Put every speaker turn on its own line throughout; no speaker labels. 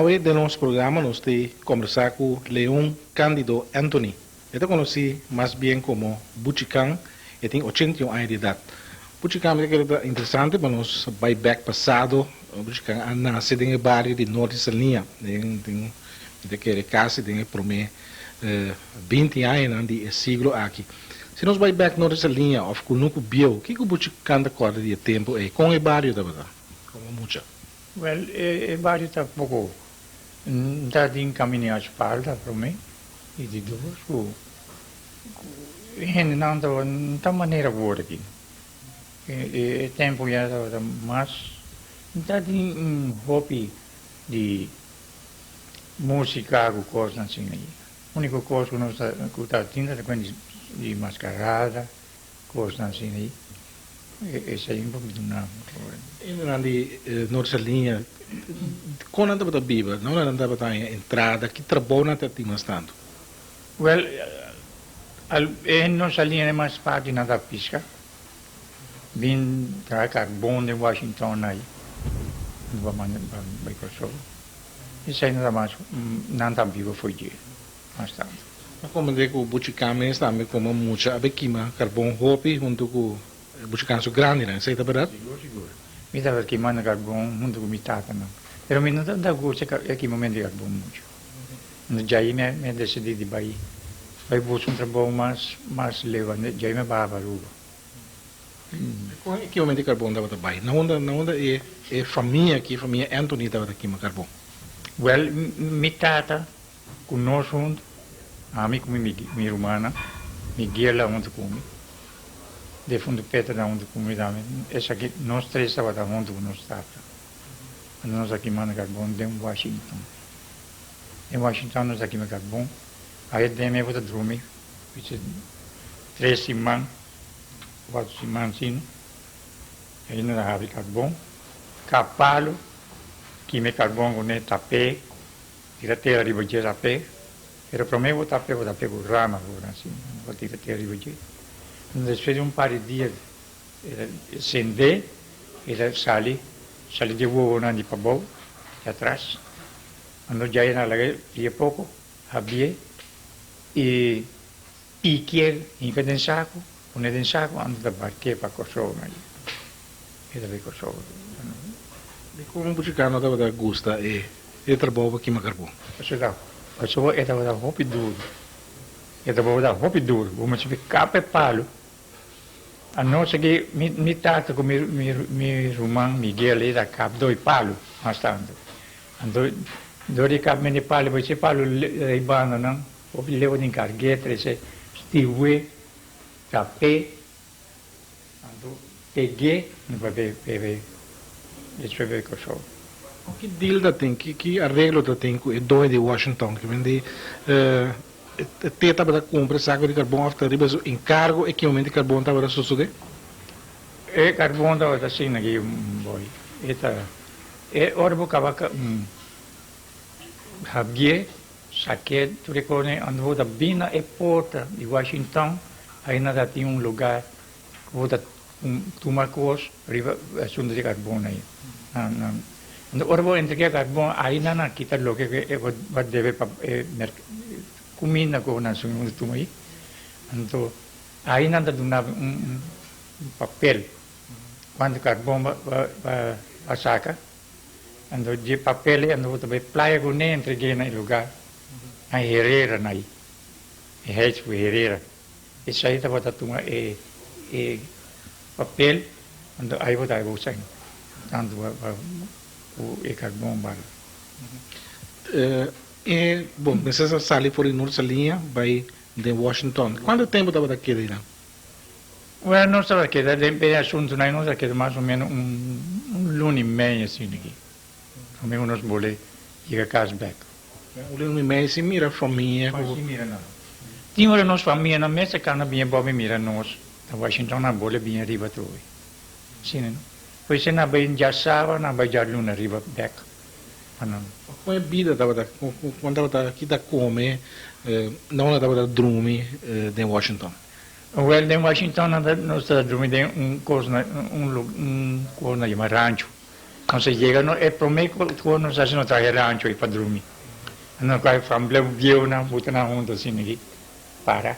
Hoy de nosso programa nós temos conversar com Leon Cândido Anthony. Eu conheci mais bem como Buchican, ele tem 81 anos de idade. Buchican é interessante, mas nós vai back passado, Buchican nasceu em bairro de Norte Salinha, tem que casa, tem por mim 20 anos de siglo aqui. Se nós vai back Norte Salinha, ou com nunca viu, o que o Buchican da corda de tempo é com o bairro da verdade, como muita.
Well, o bairro está pouco, está de caminho asfalto para mim, e de duas, não está maneira boa aqui. O tempo já está mais, está de hobby de música, coisa assim aí. A única coisa que nós está tendo é de mascarada, coisa assim aí. Esse aí é um pouco de nada.
Ainda de nossa linha, quando andava da Bíblia, não andava da entrada, que trabalho não tinha bastante?
Well, nossa linha é mais página da pisca. Vim para Carbon de Washington aí, vai com isso aí não mais, não está vivo foi dia, bastante.
Mas como é que o Buchican está como muita abequima, carbono hopi, junto com o Buchican so grande, né? Isso é verdade?
Seguro. Me dava queimando carbono junto com mitata, não. Mas me não dá gosto aqui momento de carbono muito. No já aí me decidi de bair. Vai buscar um trabalho mais leve, já aí me baba lugo.
Que momento de carbono dava trabalho? Na onda é família aqui, família Anthony dava aqui uma carbono.
Well, mitata com nós junto, a mim com minha irmã, Miguel lá junto comigo. De fundo Petra lá junto comigo também. Essa aqui, nós três estávamos junto com nós tata. Nós aqui manda carbono de Washington. Em Washington nós aqui manda carbono. Aí de mim vou dormir. Três semanas, 4 semanas assim. Aí nós havia carbono. Capalo, que me carbono com tapé. Tira terra de baixo tapé. Era para mim vou tapé com rama, assim. Vou tirar terra de baixo. Depois de par de dias, acender, ele sali de voo na de pabou, de atrás. Quando já ia lá, ia pouco, havia, e piquer, em vez de saco, ando da barqueira para Kosovo, ele veio Kosovo.
E como o Buchican não dava gosta e trabalhava aqui no carbono?
Kosovo era roupa duro. Era roupa duro, vamos ver capa e palo. A nossa que me trata com meu irmão Miguel era cabo 2 palos, bastante. Dois cabos me palo, vai ser palo leibando não, o levo de cargueta, esse estive, tapé, peguei, não vai ver, deixa eu ver que eu sou.
Que deal da tem, que arreglo da tem com o dono de Washington, que vende teta para comprar saco de carbono after riba encargo e que momento de carbono estava suceder?
E carbono estava assim aqui boy. Ora vou acabar habie saque tu recone andou da bina e porta de Washington ainda tinha lugar vou da tomar coisa riba assunto de carbono aí. Ora vou entregar carbono ainda na kita lo que vai deve comida com na sua aí, então aí nada do papel quando carbono vai sacar, então de papel então também playa com nem entreguei no lugar, a Herrera aí, Herrera, isso aí estava tuma papel, então aí vou dar você, tanto o carbono vai.
Bom, precisa sair por nossa linha, vai de Washington. Quanto tempo estava daquele lá?
Well, não estava aqui, de assunto, nós estamos aqui mais ou menos lunes e meio, assim, aqui. Ao menos nós bolemos ir a casa back.
Um lunes e meio, se mira a família.
Se mira não. Tinha a nossa família na mesa, que não vinha bom mira nós. A Washington não bole vinha arriba tudo. Sim, não? Pois se não vai já sábado, não vai já lunes arriba back.
Come vida estava quando estava aqui da come não estava da dormir em Washington.
Well, em Washington nós estamos dormindo coisa chamado rancho. Quando você chega, é prometo que não está sendo rancho e para dormir. Não vai fazer um na botar na onda assim aqui, para.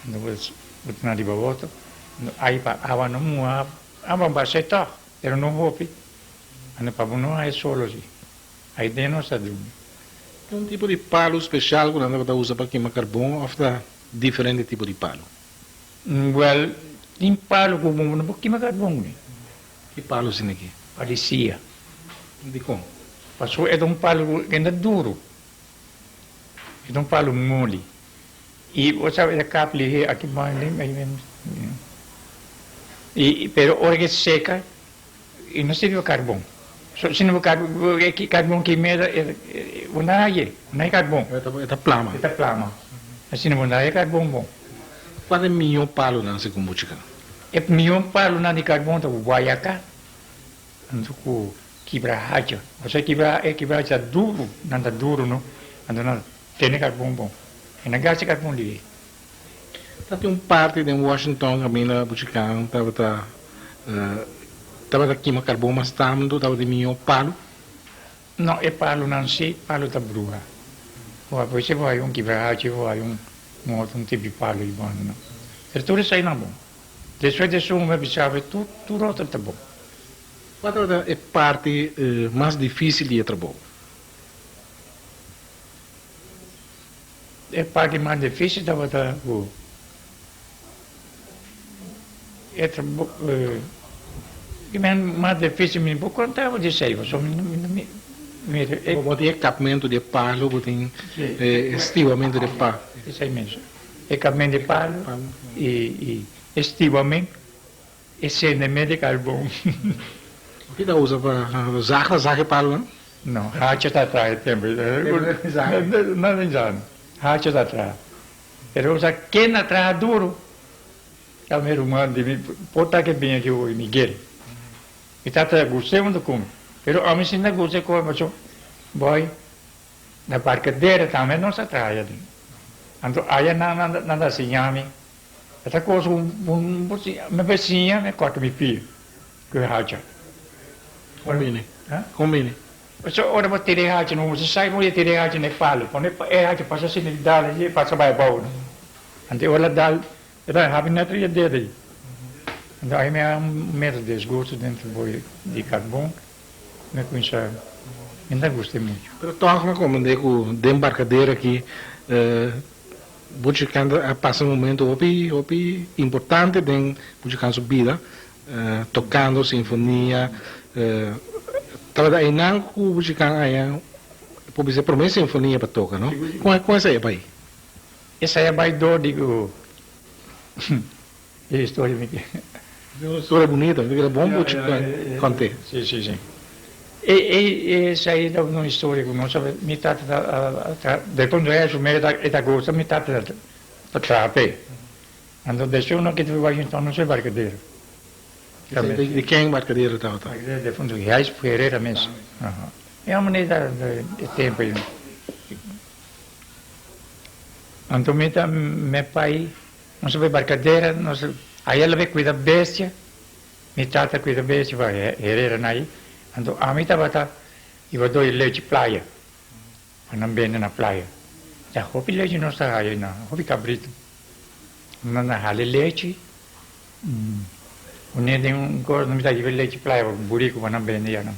Não vai botar na riba volta. Aí para awa não mua, awa vai ser tá, pero não hope. Ano para não é solo assim. Aí dentro não está dormindo.
Tem um tipo de palo especial que você usa para queimar carvão ou está diferente tipo de palo?
Well, tem palo que não pode queimar carvão.
Que palo assim aqui?
Parecia.
De como?
Passou é um palo que ainda duro. É um palo mole. E você sabe, a capa ali, aqui mais menos. Pero hora que seca, e não se viu carvão. Se não carvão que meda, não é carvão.
É plama.
É plama. Assim não é carvão bom.
Qual é o melhor palo na Buchican?
É melhor palo na de carvão do Guaiacá. Ando com quebra haja. Você quebra haja duro, nada duro, não? Ando não tem carvão bom. E não gasta carvão ali.
Tem parte de Washington, também na Buchican, estava aqui uma carvão mais tamdo, estava de melhor palo.
Não, é palo não sei, palo da brua. Você vai quebra haja, vai outro tipo de palo e bom, não? Mas tudo isso aí não é bom. Depois disso, uma observa, tudo outro está bom.
Qual é a parte mais difícil de trabalhar?
A parte mais difícil da mais difícil me vou contar de sei, só me
Tem equipamento de palo, tem estivamento de palo.
Isso aí mesmo. Equipamento de palo e estivamento e cedimento de carvão.
O que usa para zaga palo, não?
Não, racha está atrás também. Não já. Racha está atrás. Pero usa quem atrás duro. É o meu irmão de mim, porta que bem aqui o Miguel. E está atrás gostei muito como. Pero a mim se não gostei como, mas boy na barcadeira também não se atrás. Então aí nada se chama. Essa coisa uma vizinha me corta me pio. Que racha.
Combine.
Hã?
Combine.
So ora vou ter haja não você sai muito ter haja nem falo quando é haja passa assim de dar ali passa vai bom ante ora dá era having na trilha dele então aí me medo de esgoto dentro de carvão me conheça ainda gostei muito
Pero toca como de embarcadeira aqui buscando passa um momento opi importante de buscando sua vida tocando sinfonia estava aí não o buscando aí pode ser promessa sinfonia para tocar não com essa aí pai
essa é vai do digo é história me
uma história bonita é bom buscar conte
sim essa aí é uma história que não sabe metade depois do resto meio da gosta metade da trape então deixou não que tu vai então não sei barcadeira
de quem embarcadeira estava
de fundo reais Ferreira mesmo é uma maneira de tempo então meu pai não sabe barcadeira não sabe aí ela vai cuidar bestia minha tata cuida bestia vai Herrera aí então a mim estava eu dou leite praia não bem na praia já houve leite não está aí não houve cabrito não na leite Unir coisa não me dá de leite praia burico para não vender não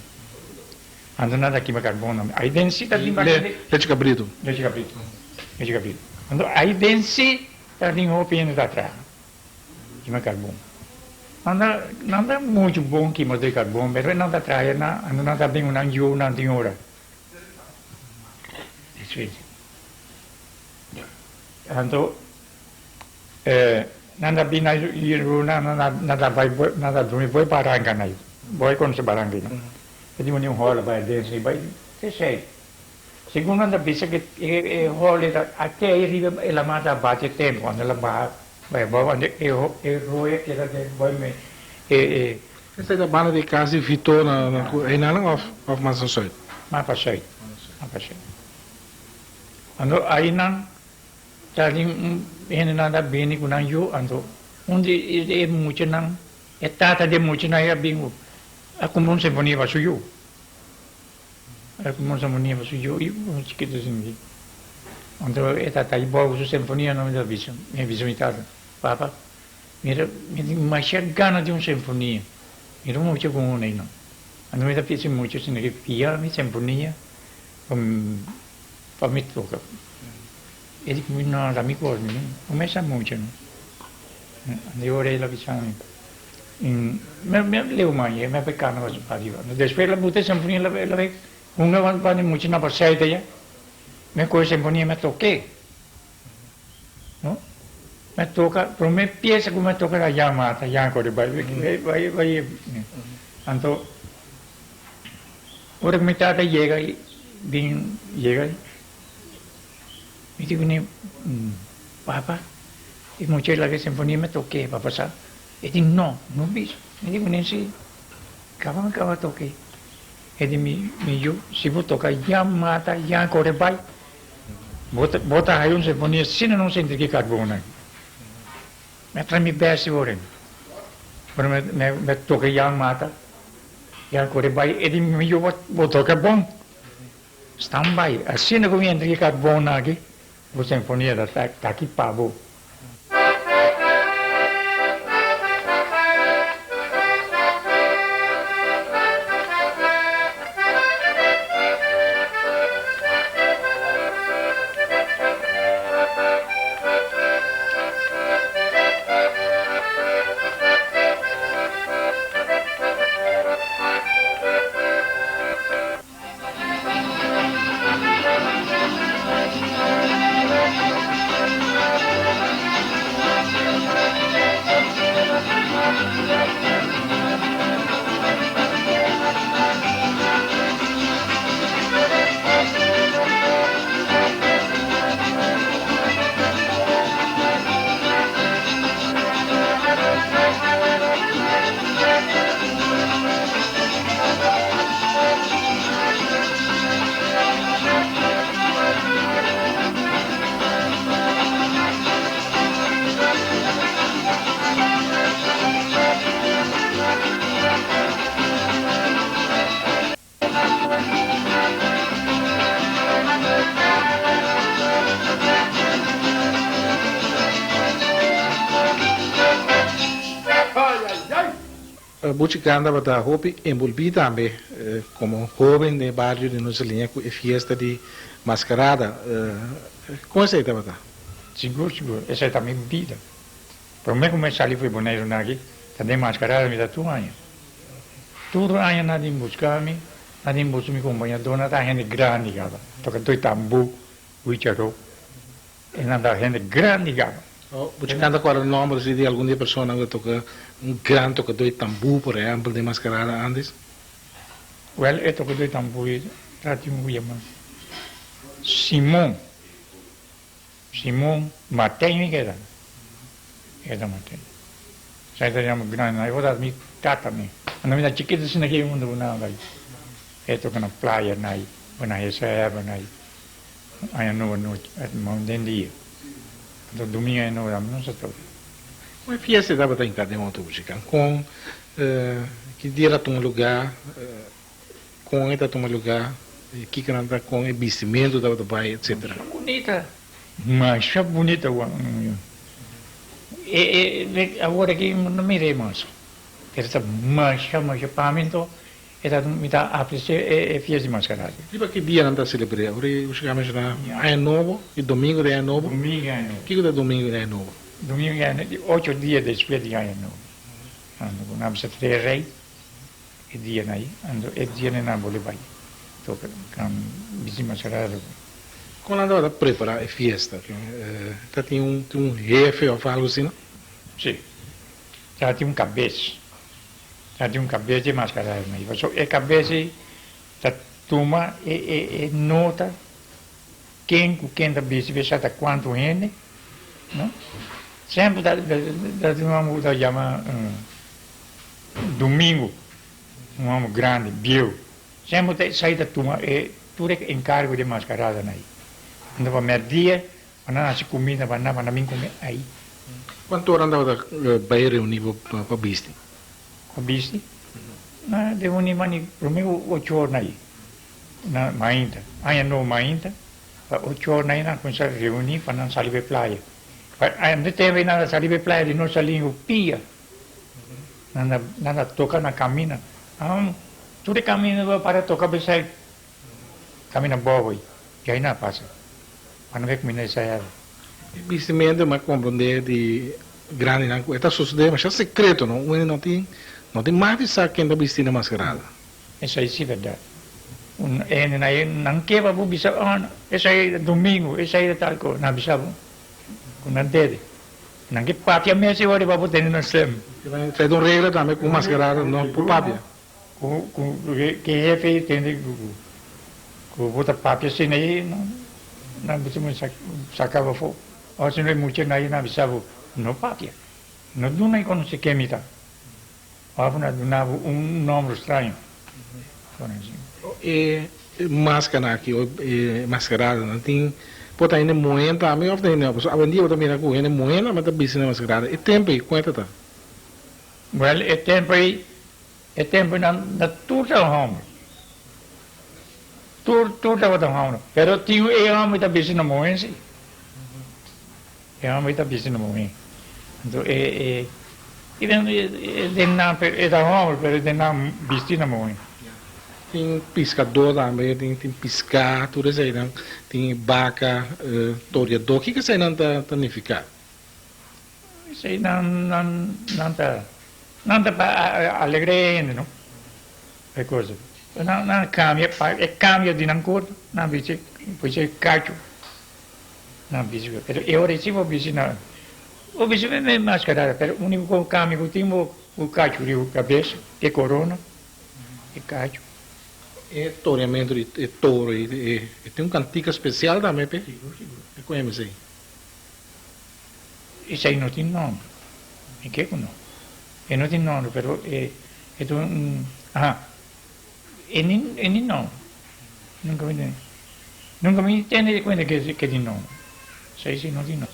ando nada aqui para carbono aí densidade de
leite cabrito
leite cabrito ando aí densidade tem opinião da trás de carbono nada muito bom que de carbono mas não dá trás não nada bem um anjo não tem hora isso ando nada bina iruna nada vai nada dormir vai baranga naí vai quando se baranga jadi muni rola vai dentro vai sei segundo anda bisa que rola até aí ela mata bate tempo quando ela vai onde roia que ela vai me
essa é da banda de casa e Vitor na Renan of Massasoit
mas passei ando aí não Jadi ini nada bini kunang yu anto undi e mucho nang e tata de mucho na ya bingo Aku mau sinfonia ba suyo. Aku mau sinfonia ba suyo e chiquito assim. Então esta tá igual su sinfonia não me dá visão. Me visão itado. Papa, mira, me mais gana de sinfonia. Mira muito com o não. Ando me dá piece muito assim que pia mi sinfonia. Para me tocar. Ele que não dá me cor, não. Começa muito, não. Ando ora la visão. Me leu mai, me peccano cosa pariva. Després la bute sinfonia la ve una van muito na parceita ya. Me coi sinfonia me toquei. No? Me toca, però me piensa come me toca la chiamata, ancora vai. Anto ora che mi tata llega mi dico papà, e mo c'è la sinfonia me toquei, papà sa. E dico no, non bisogna. Mi dico sì, cava toquei. E dico si può toccare chiamata, ancora vai. Bota hai un sinfonia, sino non senti che carbone. Mentre mi persi ora. Però me tocca chiamata, ancora vai. E dico io tocca buon. Stand by, sino che entra che carbone qui, la sinfonia da chi pavo.
Buchicanda bata hopi envolvida também como jovem de barrio de nossa linha com fiesta de mascarada. Como é que bata?
Sicuro. Essa é também vida. Para mim começar ali foi boneiro naqui, também mascarada me dá tudo anha. Tudo anha nada em buscar-me, nada em buscar me acompanhar, dona da gente grande gaba. Toca dois tambu, uicharo. E nada gente grande gaba.
Buchicanda qual é o nome de alguma pessoa que toca grande tocador de tambu, por exemplo, de mascarada antes?
Well, é tocador de tambu, trate um guiama. Simão Matenho que era. Era Matenho. Sai da chama grande, eu vou dar me tata me. Não me dá chiquito assim naquele mundo não vai. É toca na praia nai, na reserva nai. Aí não mountain dia. Do domingo aí não se toca.
Uma fiesta dava da encada em Buchicanga com que dia um lugar com esta um lugar que canta com o vestimento da pai etc.
Bonita, mas bonita agora que não me remos. Essa mas para mim então era me dá apreciar é fiesta de mascarada.
E para que dia não está celebrando? Hoje Buchicanga já é novo e domingo é novo.
Domingo é novo.
Que é domingo é novo?
Domingo é 8 dias depois de ano novo. Ando com amsa rei e dia aí, ando e dia não vou levar. Tô com bici mascarada.
Quando andava a preparar a festa, tá tinha um jefe ou algo assim, não?
Sim. Já tinha cabeça. Já tinha cabeça de mascarada, mas só é cabeça da turma e nota quem da bici vai estar quanto gente, não? Sempre da uma muda chama domingo, um homem grande, bio. Sempre sai da turma e tudo é encargo de mascarada aí. Então para meio-dia, para nós comida, para mim comer aí.
Quanto hora andava para reunir para bici?
Com bici? na de uni mani primeiro 8 horas aí na mainta aí no mainta 8 horas aí na com se reunir para não sair para praia aí não teve nada sair para praia de não sair o pia nada toca na caminha tudo caminho para tocar besar caminha boa e aí não passa para ver como isso é
Bistimento, mas compreender de grande, não, está sucedendo, mas é secreto, não, não tem mais de saber quem está vestindo a mascarada.
isso aí sim é verdade não quebra para bisa isso aí é domingo isso aí é tal coisa não bisa não deve não que papia mesmo agora para poder não ser
Faz uma regra também com mascarada, não por papia.
que é feito tem que botar papia assim aí não bisa sacava fogo ou se não é muito aí não bisa não papia não do nem quando se queimita não nome estranho
E máscara aqui, mascarada, não tem. Pode ainda moeda também, ou tem não. A vendia também na rua, ainda moeda, mas também sem mascarada. E tempo aí, quanto tá?
Well, é tempo na tudo home. Tudo é home. Pero tio é home tá busy na moeda sim. É home tá busy na moeda. Então de não é da home, pero de não busy na moeda.
Tem pescador também, tem pescar, tudo isso aí, não? Tem vaca, toreador. O que isso aí não está significando?
Isso aí não tá para alegre, não? É coisa. Não cambia de não cor, não bicho, pois é cacho. Não bicho, eu recebo bicho na. O bicho é mascarada, mas o único cambio que eu tenho o cacho de cabeça, que corona, e cacho.
É toreamento de touro, e tem cantiga especial também, pe? É como isso aí?
Isso aí não tem nome. E que não? E não tem nome, mas é nem nome. Nunca me entende de conta que tem nome. Isso aí não tem nome.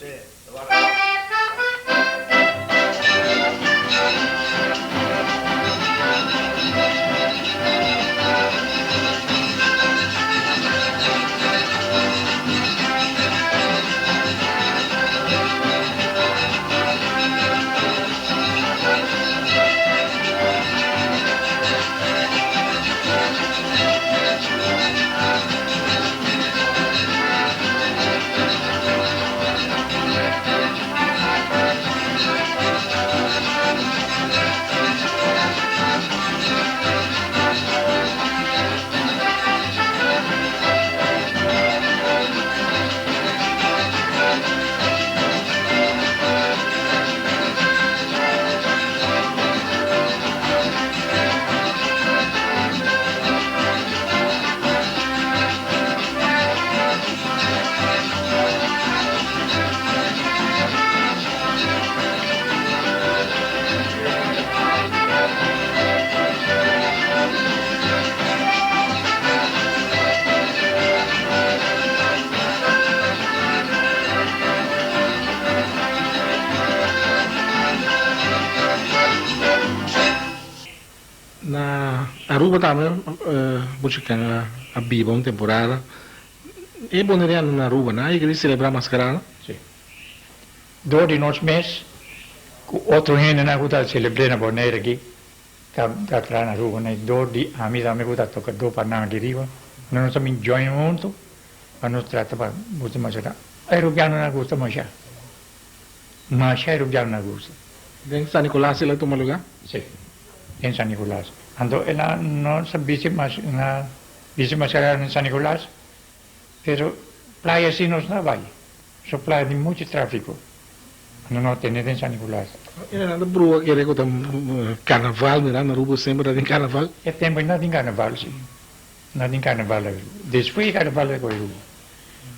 Na Aruba também, buscando a Biba uma temporada. E boneriano na Aruba, não? E queria celebrar mascarada?
Sim. Door de nos mês, outro ano na guta celebrei na boneira aqui, tá atrás na rua, né? Door de a mim também guta toca do para na deriva, nós também join junto, para nós tratar para gusta mascarada. Aí rubiano na gusta mascarada, mas aí rubiano na gusta.
Em San Nicolás ele toma lugar?
Sim, em San Nicolás. Ando ela não sabia se mascarada em San Nicolás, pero playa assim não vai, só playa de muito tráfico. Não tem em San Nicolás.
Era nada brua que era carnaval, né? Na Aruba sempre tem carnaval.
É tempo não tem carnaval, sim. Não tem carnaval. Depois carnaval é coisa.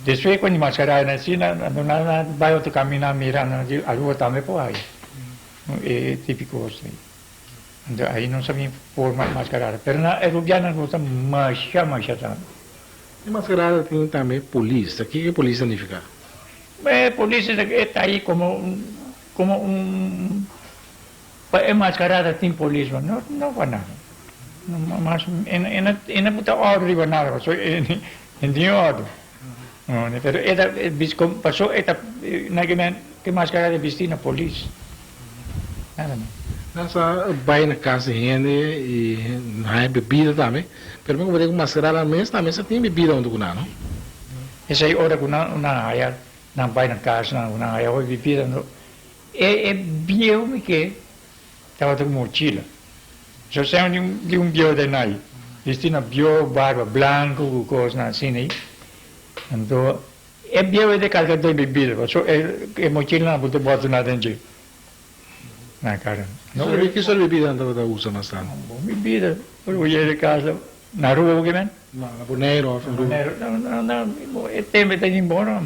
Depois quando mascarada assim, não vai outro caminho na mira, a rua também por aí. É típico assim. Aí não sabia por mascarada. Mas na Rubiana gosta mais também.
E mascarada tem também polícia. O que é polícia significa?
A polícia está aí como é mascarada tem polícia, não faz nada. Mas ina puta ordem riba nada, so hindi ordem. Pero eta bis kom pasó eta na que mais cara de vestir na polícia. Nada não.
Nessa vai na casa rende e não é bebida também. Pero me comprei com mascarada na mesa, também você tem bebida onde não, não?
Essa aí hora que na haya na vai na casa na haya oi bebida no é bio me que tava com mochila. So sei de bio de nai. Vestir bio barba branco coisa assim aí. Então é bio de carregador de bebida. So é mochila na bota na dentro. Na cara.
Não, que só bebida anda da usa mais tanto.
Bom, bebida. Eu ia de casa na rua que vem.
Não, na boneiro,
Não, é tempo de ir embora.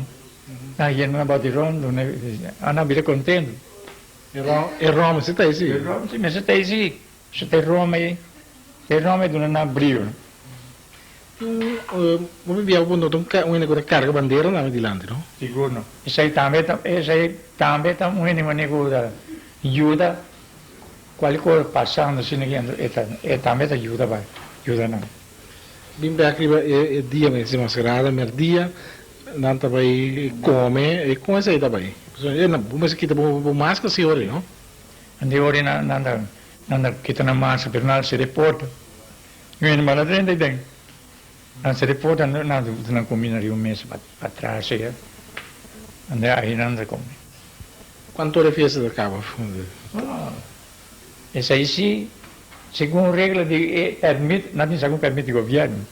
Na gente não bate rondo, né? Ana vira contente.
É Roma, você tá aí, sim?
Mas você tem sim. Você tem Roma aí. Tem Roma do não abriu.
Vamos ver quando um negócio de carga bandeira na dilante, não?
Seguro. Isso aí também tá um negócio da ajuda. Qualquer coisa passando assim, é também ajuda vai. Ajuda não.
Bem bem aqui é dia mesmo mascarada, mas dia não tá vai come e com essa aí tá vai. É na mas aqui tá bom máscara se ore, não?
Ande ore nanda kita na massa per nada se reporta. Eu não mala dentro tem. Não se reporta na comida de mês para trás aí. Ande aí nanda come.
Quanto hora fez da cava?
Essa aí sim, segundo regra de permite, não tem segundo permite do governo.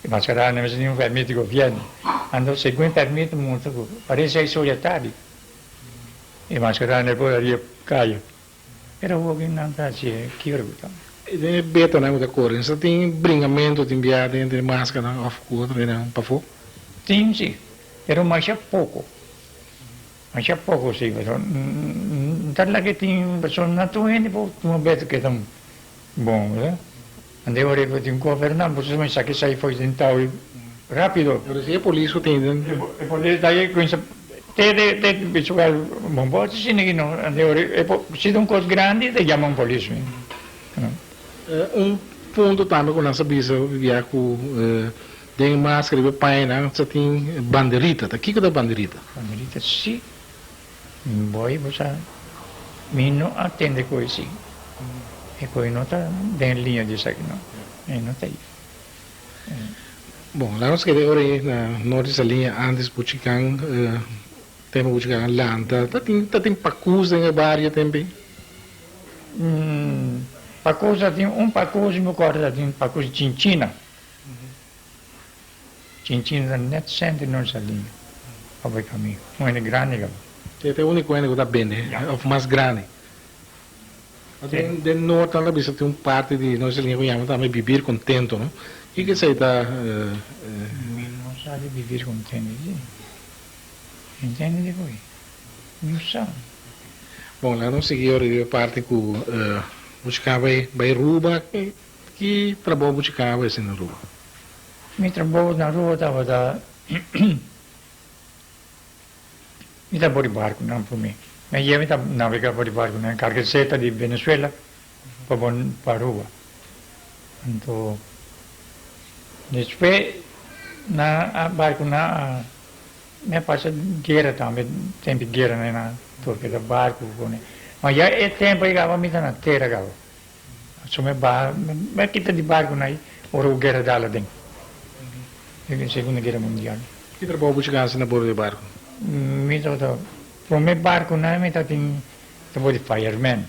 Mas cara não tem permite do governo. Ando segundo permite muito, parece aí solitário. E mas cara não pode cair. Pero o governo não está assim, que vergonha.
É beta né da cor, isso tem bringamento de enviar dentro de máscara, off cor, né, para fora.
Sim, sim. Pero mais é pouco. Mas é pouco, sim. Então, lá que tem pessoas na tua gente, uma vez que estão bom, né? Andei a hora que governante, vocês vão saber que isso aí foi tentado rápido.
Eu sei a polícia tem dentro.
E por isso daí, com isso, tem pessoal, bom, pode ser que não, andei a hora, se tem coisa grande, te chamam polícia.
Ponto também com nossa bisa, via com tem máscara e paina, você tem bandeirita, tá aqui que da bandeirita.
Bandeirita, sim. Boy, você não atende com isso. E coi não está dentro linha disso aqui, não. E não tem.
Bom, lá nós queremos ora na norte linha antes Buchikan, temos Buchikan Lanta, tá tem pacus em várias também.
Pacus tem pacus meu corda tem pacus Chinchina. Chinchina net cento nossa linha. Vai caminho. Um grande cara.
É o único que está bem, o mais grande. De norte, lá tem parte de nossa língua que chama também viver contento, não? E que você está...
Não sabe viver contente, entende depois? Não sabe.
Bom, lá não segui a parte que buscava vai ruba, que trabalho buscava assim na rua.
Mi trabalho na rua estava da... Mi estava de barco, não por mim. Mas eu estava navegando de barco, na cargueceta de Venezuela, para a rua. Então, depois, na barco, me passa guerra também, tempo de guerra, né, na torre do barco, né. Mas já é tempo que eu me na terra, só me quita de barco, né, ou guerra dela dentro. Segunda Guerra Mundial.
Que trabalho buscava assim na borda de barco?
Mi para meu barco não me tem trabalho de fireman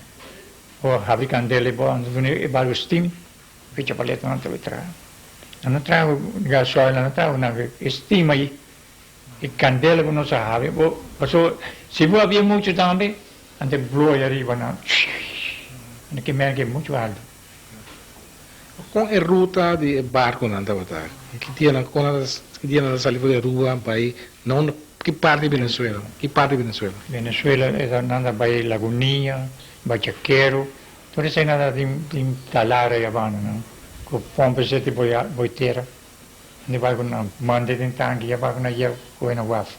ou fabricante dele bom do barco steam fecha paleta não trago gasóleo não trago nada steam aí e candela que não sabe passou se vou havia muito também ante blow aí arriba não que merge muito alto
com a ruta de barco não estava que tinha na salida de rua vai não que parte de Venezuela? Que parte de Venezuela?
Venezuela é nada vai Lagoninha, vai Chaquero, tudo isso é nada de talar aí abano, não? Com pompa se tipo boiteira, de vai com mande de tanque, já vai com a já com a waf.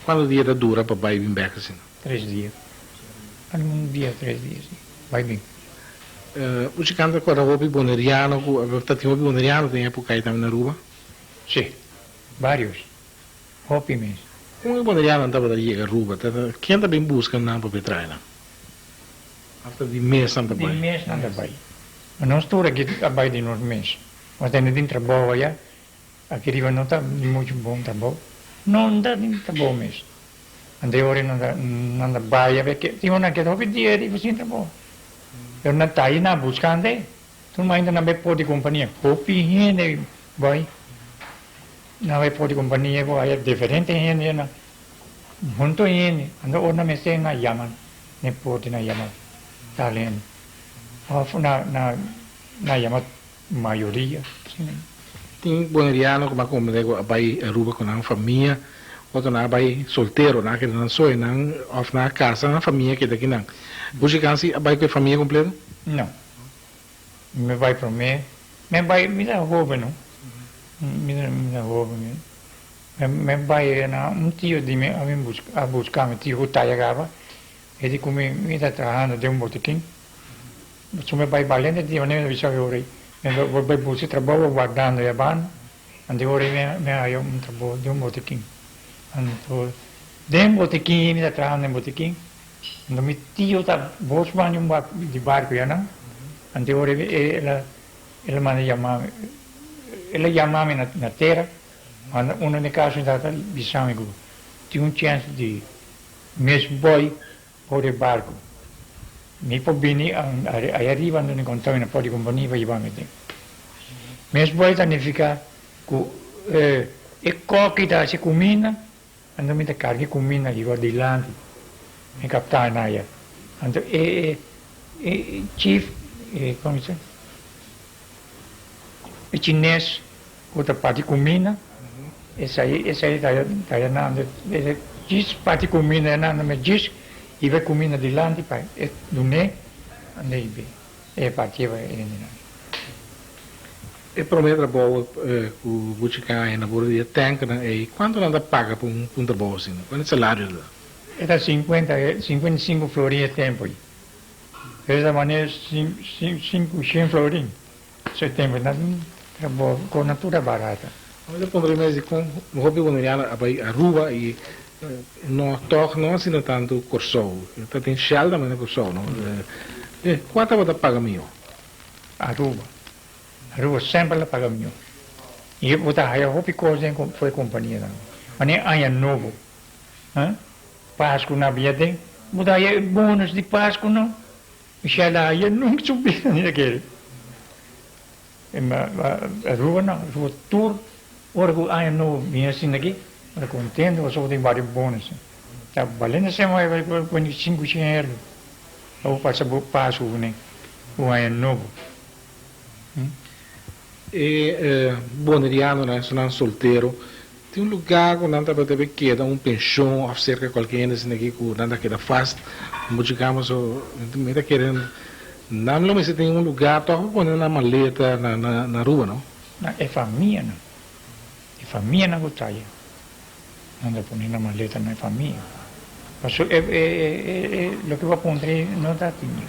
Quantos dias dura para vai vir back assim?
3 dias. Um dia, 3 dias, vai bem.
Buchicam da quando hobby boneriano, tati hobby boneriano tem época aí também na Aruba.
Sí, varios. Hopi mesmo.
Como é boneriano andava da chega a Aruba, quem também busca não para Petraina? After de mês anda
Di
bem.
mes anda bai. Non sto aqui abai di nos mes. Mas tem din trabalho ya. Aqui riva não tá muito bom trabalho. Não dá din trabalho mes. Ande ore não dá bai perché ti non che dopo di eri così trabalho. Eu não tá aí na buscando. Tu mais ainda não vai pôr de companhia. Hopi hene bai. Não vai pôr de companhia, vai é diferente hene na. Muito hene. Ando ora me sei na Yaman. Ne pôr na Yaman. Talento. Na Yaman maioria. Sim.
Tem boneriano como digo abai Aruba com a família, ou na abai solteiro, na que não sou não, ou na casa na família que daqui não. Buchicam se abai com a família completa?
Não. Me vai para mim. Me vai me dá roupa não. Me dá roupa mesmo. Me vai na tio de me a buscar me tio Tayagava. Ele me dá trabalhando de botequim. Se me vai valendo de onde eu já ore. Me vai buscar trabalho guardando a ban. Ande ore me aí trabalho de botequim. Então, de botequim me dá trabalhando de botequim. Então me tio tá bosman de barco já não. Ante ore ela manda chamar ela chamava na terra, mas uma de caso ainda bisamigo tinha chance de mesmo boy por o barco. Nem por bem aí arriba não encontrava na pode companhia vai levar meter. Mesmo boy significa que é coque da se comina, ando me carga comina igual de land, e capitão aí. Ando chief como se é chinês outra parte comina essa aí tá nada diz parte comina nada mas diz e vai comina de lá de pai é do né andei bem é parte vai
E prometo trabalho o Buchicam na borda de tanque e quanto não dá paga por trabalho assim? Quanto é o salário lá?
era 55 florinhas tempo aí dessa maneira 500 florinhas setembro trabalho com natura barata.
Olha para o mês com o hobby boneriano a Aruba e não toca não assim tanto corso. Está tem shell também no corso, não? Quanto você paga mio?
Aruba sempre la paga mio. E eu tá aí hobby coisa foi companhia não. Mas aí é novo. Páscoa na viagem, muda aí bônus de Páscoa não. Já lá aí não subi nem aquele. Aruba não, Aruba tour, ora que aí não vinha assim aqui, era contente, eu só tenho vários bônus. Tá valendo se mais vai com 500 euros. Eu passo por passo né, o aí novo.
E boneriano né, sono solteiro. Tem lugar que não deve ter queda pensão ou cerca de qualquer assim aqui que não queda fast. Buscamos o me está querendo não me lembro se tem lugar para poner na maleta na rua não?
É família não. É família na gostaria. Não dá para poner na maleta não é família. Mas o que eu apontei não está tinha.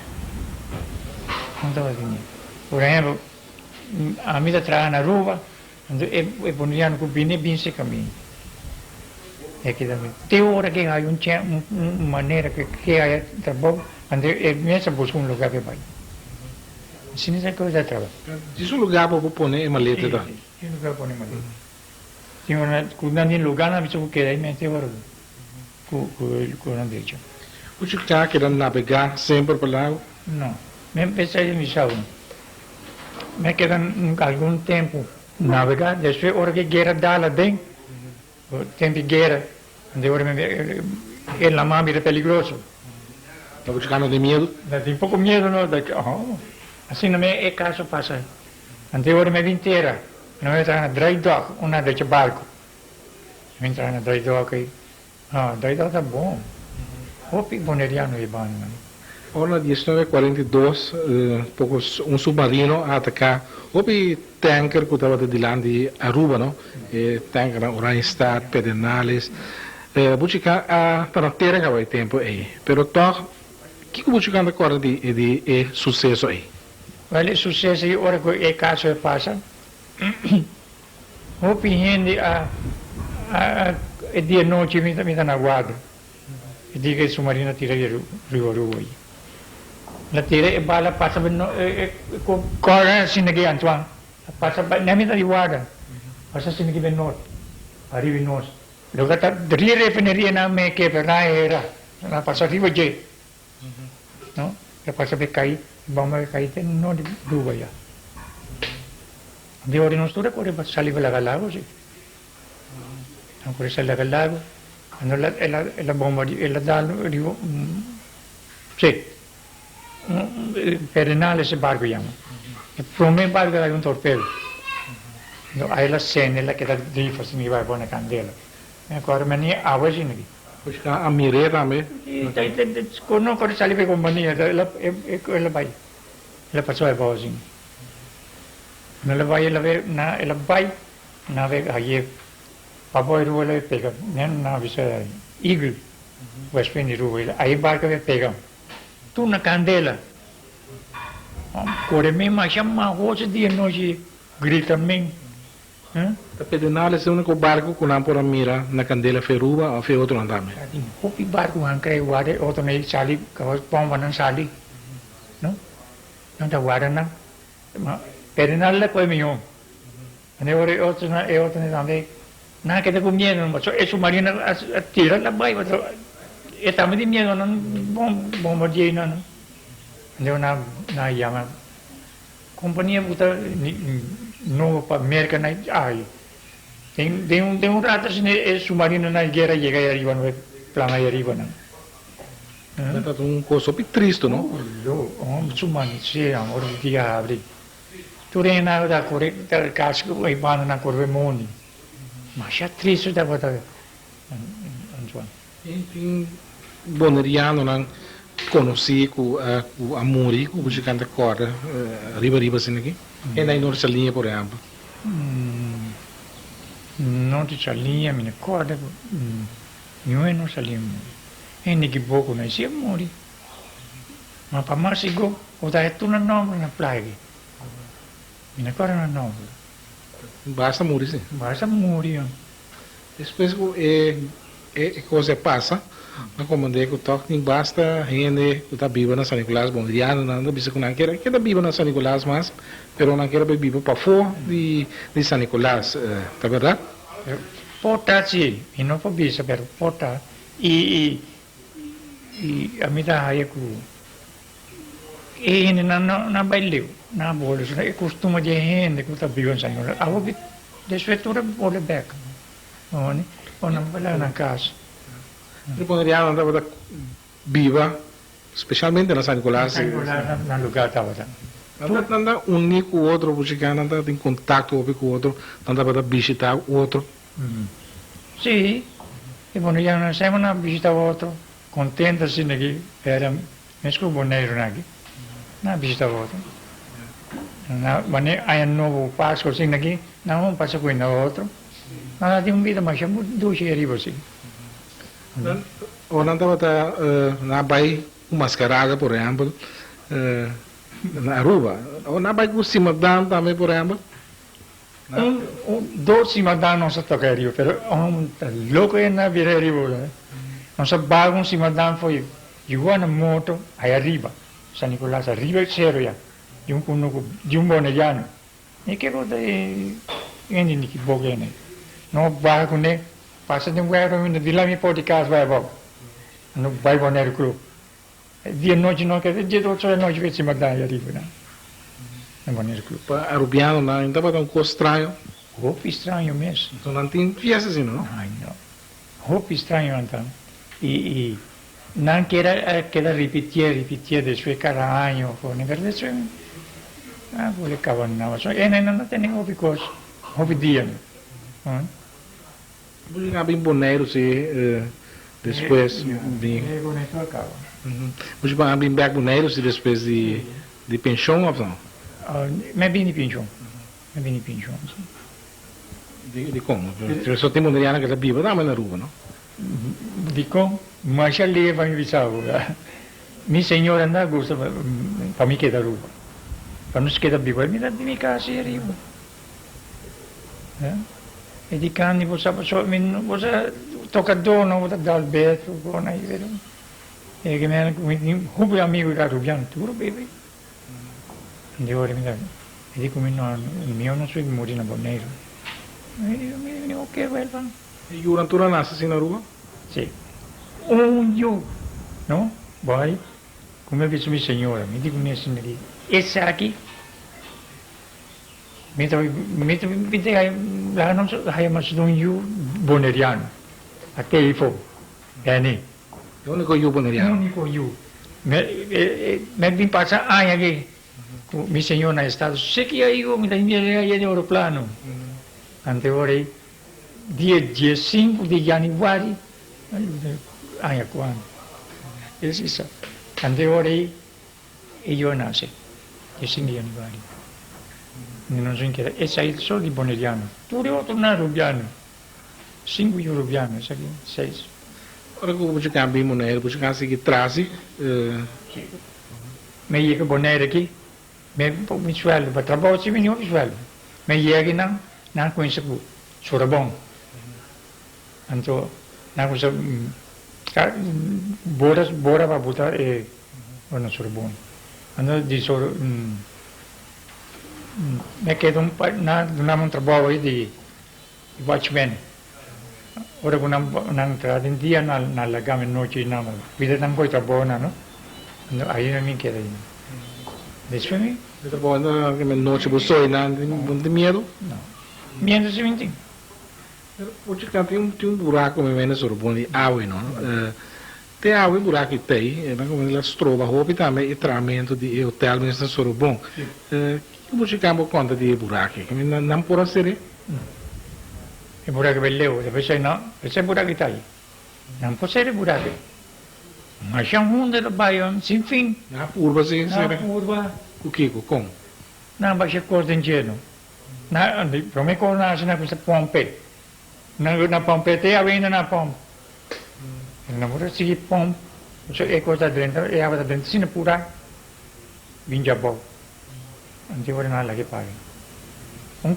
Não estava tinha. Por exemplo, a minha trabalha na rua. E boneriano que bine bem se caminho. É que também. Tem hora que há uma maneira que há trabalho, onde é mesmo buscar lugar para vai. Assim é coisa de trabalho.
Diz lugar para pôr em maleta tá?
Tem lugar para pôr em maleta. Tem uma quando tem lugar na bicho que aí mete hora. Com não deixa.
O chico querendo navegar sempre para lá?
Não. Me pensei em missão. Me queda algum tempo navegar, depois hora que guerra dá lá dentro, tempo de guerra, onde hora é la mãe é perigoso.
Está buscando de medo?
Tem pouco medo, não? Assim não é caso passa. Onde hora me vem inteira, não é na dry dock, uma de barco. Me entra na dry dock aí, dry dock tá bom. Hopi boneriano é bom, não?
Ora 1942, um submarino a atacar o tanker que estava de lá de Aruba, não? Tanker Oranjestad, Pedernales. Buchicam para ter aquele tempo aí. Pero toch, o que Buchicam agora de sucesso aí?
Well, il successo di ora che caso è passa, hopi hindi e dia noche mi na guarda. E di che submarino tira di rivo. La tira e bala passa con corre sinagi Antoine. Passa namita di guarda. Passa sinagi ben not. Arrivi nos. Lo kata dri refineria na me che per na era. Na passa rivo je. No? La passa pe kai, bomba kai te no di dua ya. Di ora non studia corre sali per la lago sì. Ancora sali per la lago. Hanno la bomba di la dallo rivo. Sì. Perenale se barco chiama. E prome barco è un torpedo. No, hai la scena che da lì fa si mi va buona candela. E ancora me ne avasi ne.
Buchikan a mirera me.
Con corre sali per compagnia la bai. La passò ai bosi. Non la vai la bai na ve aye papo ruwa le pega. Non na visa Eagle. West Wind ruwa ai barco ve pega. Tu na candela. Corre me ma chama hoje dia noite grita me.
A pedonale é o único barco que não pode mirar na candela feruba ou fe outro andame.
Hopi barco ang kay wade outro nei sali kawas pom wanan sali. No? Não tá guarda na. Pedonale la koi miyo. Ane ore outro na também. Na que te comieron, mas é submarino a tira la bai, mas é também de miedo não bom dia não. Ane na yama. Companhia puta no para América na ai. Tem um rato assim é submarino na guerra chega aí arriba no plano aí arriba não.
É um coisa bem triste, não?
Submarino se amor dia abre. Tu rena da corre da casco aí bana na corre moni. Mas é triste da bota. Antoine.
Em Boneriano não conheci com a Muri, com o gigante corda, riba assim aqui. E daí não se linha por exemplo.
Non ti salia, mi ricordo, noi non salimmo. E ne che poco ne si muori. Ma per me si go, o dai tu non nome na plaghi. Mi ricordo una nome.
Basta Muri, sim.
Basta muori.
Depois coisa passa, mas como digo, toque basta gente que está viva na São Nicolás, bom dia, não bisa que não quer que viva na São Nicolás, mas pero não quer viver para fora de São Nicolás, tá verdade?
Porta sì, e non può bisa per porta e a metà è cu e na baileu, na bola, è costume di gente che sta viva in São Nicolás. A voi de svettura vuole becca. Non vai na casa.
Eu poderia andar viva, especialmente na São Nicolás.
Na lugar estava.
Anda unir com o outro, porque anda em contato com o outro, anda para visitar o outro.
Sì, e quando non siamo a visitare altro, contenta sì che era mesco bonero nagi. Na visita outro. Na quando hai un nuovo passo sì che non passa qui na outro. Ma di un vita ma siamo due arrivo sì.
O andava na bai com mascarada, por exemplo, na Aruba. Ou na bai com cima também, por exemplo.
Dois cima non so toccare io, però un loco è na vira arrivo. Non so bago cima foi igual na moto aí arriba. San Nicolás arriba zero ya. Di un boneggiano. E che cosa è niente che bogene. No bago ne passa di un guerra di là mi porti casa vai boh. Non vai bonere club. Dia noite não quer dizer outra noite vê se magdai arriba. Não bonere club.
Arubiano não, ainda vai dar um coisa estranho.
Roupa estranho mesmo.
Então não tem fiesta assim, não?
Ai não. Roupa estranho então. E não quer repetir de sue cada anno, na verdade, vuole cavannare, e non tem nenhuma coisa, houve dia.
Você já bem boneiro, se depois bem. Você vai bem back boneiro, se depois de pensão ou não?
Mas bem de pensão,
De como? Só tem mulher que está viva, dá mais na rua, não?
Dico, ma c'è leva mi diciamo, mi signora andava gusto, fammi che da ruba. Para nos queda bigwal, mira di mi kasi arriba. E di cani, você toca dono, você dá o beto, gona aí, vero? E que me rubo amigo da Rubiano, tudo bebe. E ora mi dà, e dico il mio non so di morire in Boneiro. E dico, ok, well,
E Jurantura nasce assim na rua?
sì. Io, no? Poi, come dice mia signora, mi dico mia signoria, e Saki, mi non so, hai mas don io boneriano, a te i fo, bene,
É o único Jubaneriano.
unico io. Me vi passa anche che mia signora è stato, se che io mi dai miei aeroplano, ante ore, 15 di Januari, anche quando, e si sa, ante ore, e io nasce, 15 di Januari. Non so in che, e sai il solo di Boneriano, tu devo tornare a Rubiano, 5 euro Rubiano, sai, 6.
Ora que o Buchicam bem Moneiro, o Buchicam se trase,
Me io Bonaire aqui, mi sueldo, per trabalho ci venivo mi sueldo. Me io non conosco più, sono buono. Anto, non conosco, bora va buttare e non sono buono. Anto di solo, me chiedo un trabalho di watchman. Ora con una entrata in dia, una legame noce, vede non puoi trabalho, no? Aí não me queda ainda. Deixa eu ver.
Tá bom, não, que noite você não tem medo.
Não. Medo se mentir.
O Buchicam tem buraco me vem sobre bom de água, não? Tem água e buraco que tem, mas como ela estrova roupa também e tratamento de hotel mesmo sobre bom. O Buchicam por conta de buraco, que não pode ser.
E buraco belleo, depois sai não, esse buraco está aí. Não pode ser buraco. Mas é um mundo de bairro sem fim.
Na curva se
Na
ser.
curva,
O que com?
não vai ser cor de engenho. Na, para mim cor nasce na coisa pompe. Na pompe tem a venda na pompe. Na mura se pompe, so é coisa dentro, é água dentro, se não pura, vinha bom. Antes ora não lagi paga.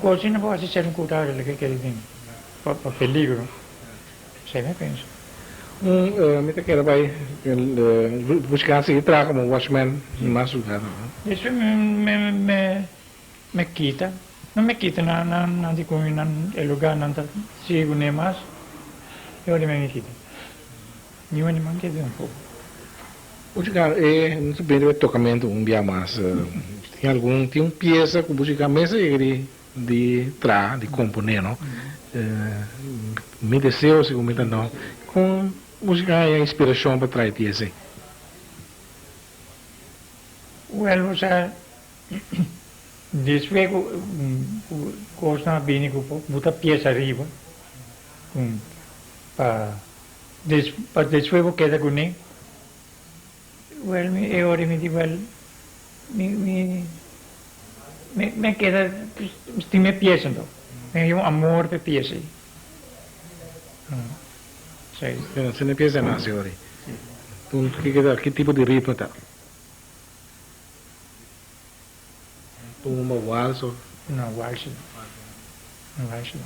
Coisa não pode ser cuidado lagi que ele tem. Para peligro. Sei me penso.
Me te queda vai buscar se entrar como watchman mais lugar.
Isso me quita. Não me quita na de como na lugar não tá sigo nem mais. Eu me quita. Nenhum animal que deu um pouco.
Buscar não se bem o tocamento dia mais. Tem peça que buscar mesa de tra de componer, não? Me deseo se como não com música é a inspiração para trazer isso.
Well, você después cosa bene que bota pieza arriba para después queda con él. Well, e ora mi dico, well, me queda stime pieza, no? Me un amor per pieza. Sei.
Se ne piensa na senhora. Que tipo de ritmo tá? Uma walsa.
No, walsa. No, walsa.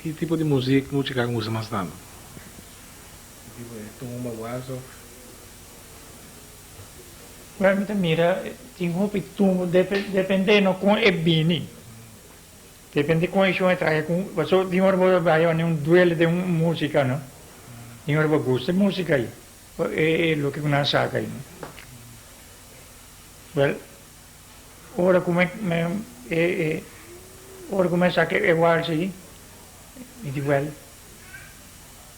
Que tipo de música usa mais tanto? Tipo de tumba, guaso?
Realmente mira, tem roupa e tumbo, dependendo com é bini. Depende com isso entra com, você tem hora vai um duelo de música, não? Tem hora gosta de música aí. É o que nós saca aí. Well, ora como ora começa a igual assim, e digo, well,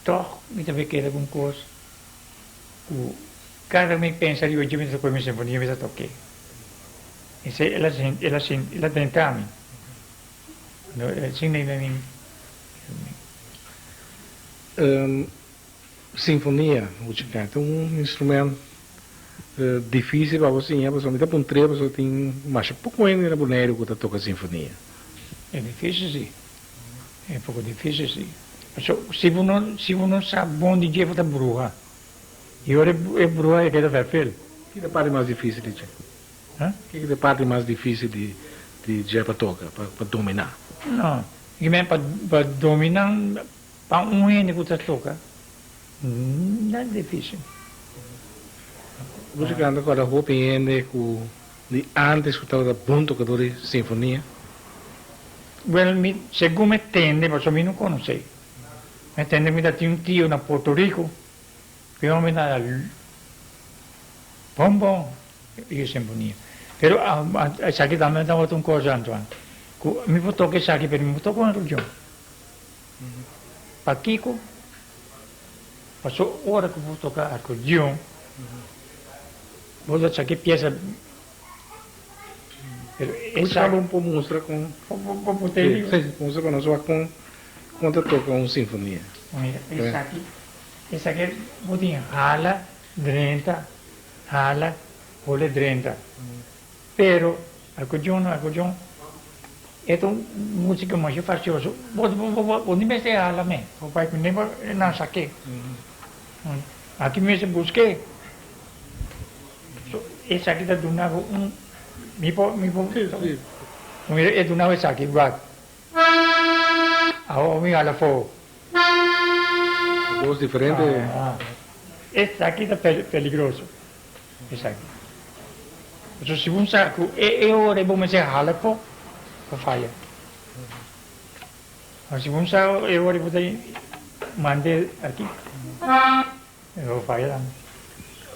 toch, me também quer alguma coisa. Cada me pensa di oggi mi sto come sinfonia mi sta tocchi. E se la tentami. No, sin nem
Sinfonia, música, é um instrumento difícil para você, principalmente para um treino, você tem mais pouco ainda na boneiro que toca sinfonia.
è difficile sì. È poco difficile sì. Se uno sa buon di jefa da bruha. E ora é bruha che da fare fel.
Que é a parte mais difícil de dizer? Que é a parte mais difícil de dizer para tocar, para dominar?
No, che me per dominare pa un ene che sta tocca. Non è difficile.
Você canta agora a roupa ainda de antes que estava a ponto que dore sinfonia?
Well, secondo me tende, ma io non conosco. Mi tende mi dati un tio a Porto Rico, che mi dà bonbon e sinfonia. Però sa che mi ha dato una cosa, Antoine. Mi può toccare sa che per mi tocca una ragione. Pa Kiko, ma ora che può toccare con Gion, vuol dire che pieza.
Você fala um pouco, mostra com mostra para nós com quando toca uma sinfonia.
Essa aqui botinha hala, drenta, hala, ole drenta. Pero algo giorno, é música mais fastidiosa. Vou nem mexer hala me, o pai que nem não saquei. Aqui mesmo busquei. Essa aqui da donava mi può è una cosa che guarda mi alla fo
Voz diferente.
Essa aqui tá peligroso. Essa aqui. Então se um saco ora é bom mas é hala po faia. Mas se um saco ora vou mande aqui. Eu faia.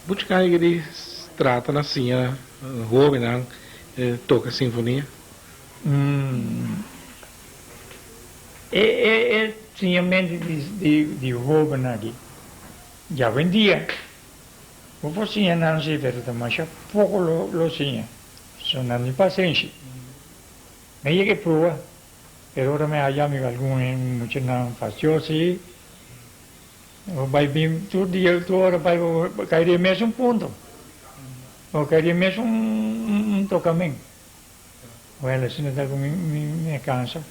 Buscar ele trata na cena, jovem não toca sinfonia.
Tinha mente de jovem aqui. Já vendia. O fosse não se vê, mas pouco lo tinha. Só não me paciência. Me que prova. Pero ora me hallami algum muito não fastioso. O vai bem tudo dia ora vai cair mesmo um ponto. O queria mesmo tocamento. Ela se não dá me cansa.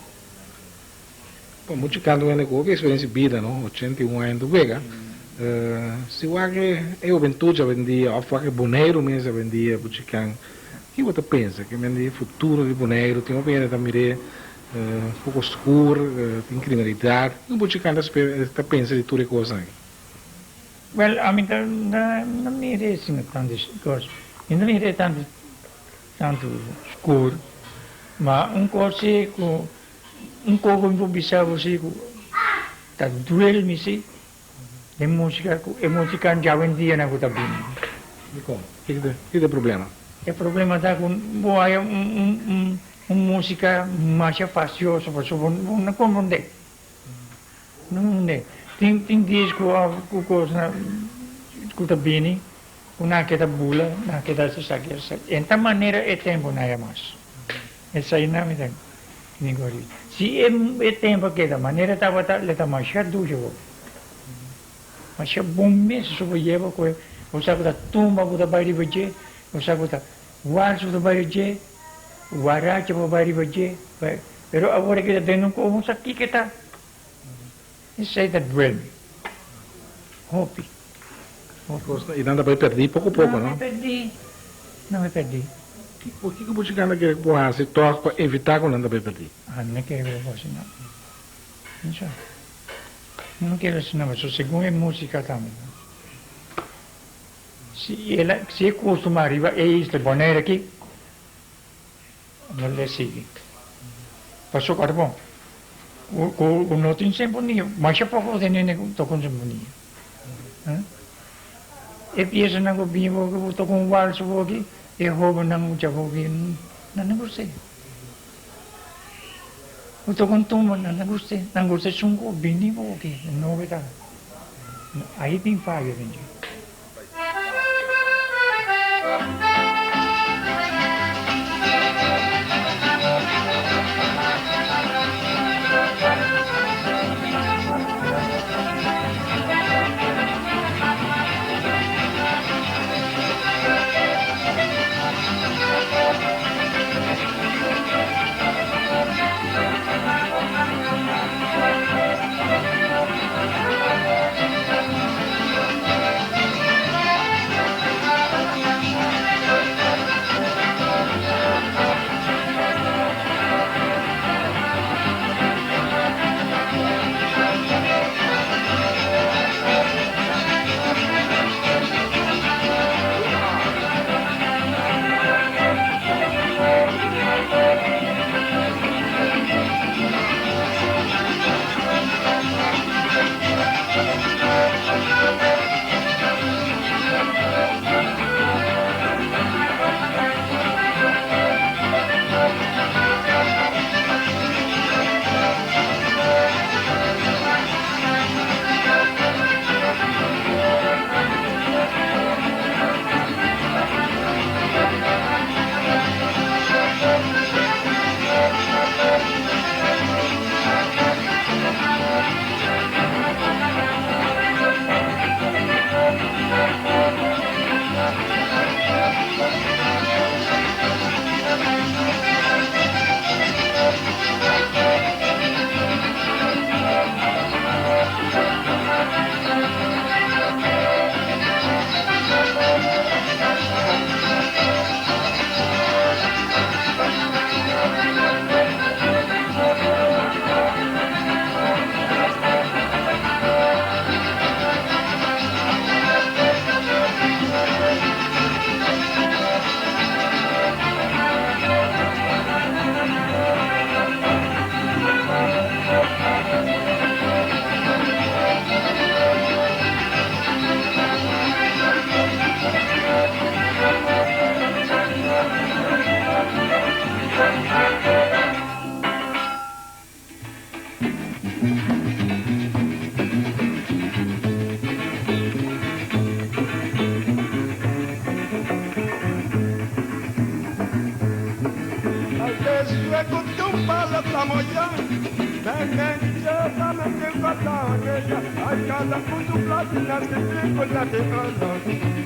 Bom, muito canto é negócio, experiência de vida, não? 81 anos do Vega. Se o que eu ventura vendia, ou que boneiro mesmo vendia, muito canto. O que você pensa? Que vendia futuro de boneiro, tem uma pena também um pouco escuro, tem criminalidade. O muito canto está pensando de tudo coisa.
Well, a mim não me interessa tantas coisas. Não me interessa tanto escuro. Mas coisa com pouco de observar você tá duel me se de música já vendia na coisa bem.
E como? Que é problema?
O problema tá com boa música mais fácil só não compreender. Não é. Tem disco com coisa coisa bem. Una que da bula, una que da se saque. Esta maneira é tempo não é mais. Essa aí não me tem. Ninguém. Se é tempo que da maneira estava le tá mais chato jogo. Mas é bom mesmo sobre lleva com o saco da tumba com da baile veje, o saco da walso da baile veje, o guaracha da baile veje. Pero agora que tem um como aqui que tá. Isso aí tá doendo. Hopi.
E não dá para perder pouco a pouco, não?
Não me perdi.
O que você quer que você toca para evitar que não dá para perder?
Não quero ver você não. Insya. Não quero ensinar, mas según é música também. Se costuma arriba, é isto, boneira aqui, não lhe sigue. Passou carbão. O notin sempre bonito, mas é pouco de nene tocam sempre bonito. E pieza não gobi, vou tocar waltz aqui, e roubo não já vou aqui, não gostei. O tocam tumba, não gostei sungo, bini vou aqui, não vai dar. Aí tem falha, gente.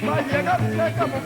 Vai llegar seca, vai